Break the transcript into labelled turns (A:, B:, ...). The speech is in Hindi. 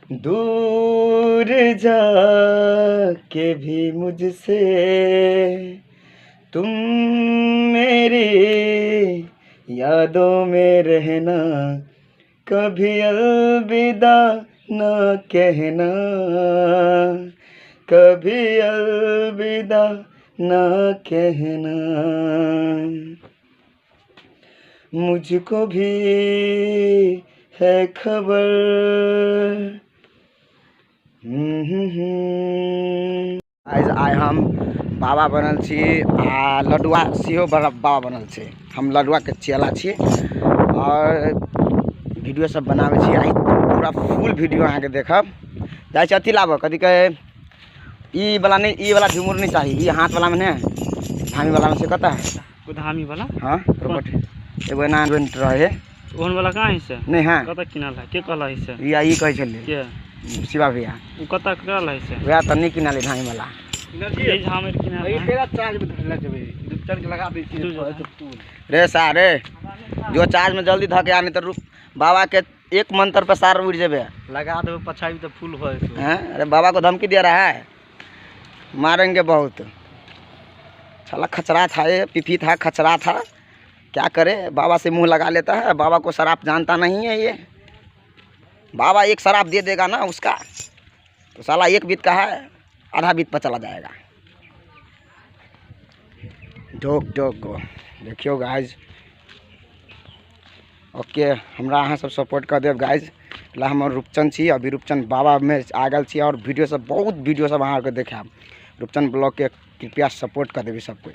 A: दूर जाके भी मुझसे तुम मेरी यादों में रहना, कभी अलविदा ना कहना, कभी अलविदा ना कहना। मुझको भी है खबर। आइ हम बाबा बनल छी आ लडुआ सेहो बाबा बनल छै। हम लडुआ के चेला छी और वीडियो सब बनावे छी। आई पूरा फुल वीडियो अहाँ के देखब। जाय छी अथी लाबो, कथी कहे ई वाला नहीं, ई वाला झुमुर नहीं चाहिए, ई हाथ वाला में ने, धामी वाला में से कता है
B: धामी वाला।
A: हां रोबोट एगो एना इन्वेंट रहे
B: ओहन वाला कहाँ है से
A: नहीं। हां
B: कता किनल है, के कहला है से
A: ई कहे छले
B: के
A: शिवा भैया,
B: उ कता करल है से
A: वह त नहीं किनाले धामी वाला।
B: ये झामेर किनल है,
A: तेरा चार्ज में धरले जबे चार्ज लगा दे छी रे सारे जो चार्ज में जल्दी धके आने त बाबा के एक मंत्र पे सार उड़ जेबे।
B: लगा दो पछाई तो फुल हो
A: हैं। अरे बाबा को धमकी दे रहा है, मारेंगे बहुत। साला खचरा था ये, पिपी था, खचरा था, क्या करे, बाबा से मुंह लगा लेता है। बाबा को शराब जानता नहीं है ये। बाबा एक शराब दे देगा ना उसका तो साला एक बीत का है, आधा बीत पर चला जाएगा। ढोक ढोक को देखियो गाइज। ओके, हमरा अहाँ सब सपोर्ट कर देव गाइज। ला हम रूपचंद छी, अभी रूपचंद बाबा में आ गल छी और वीडियो सब बहुत वीडियो सब अहाँ के देखाब। रूपचंद ब्लॉग के कृपया सपोर्ट कर देवी सब कोई।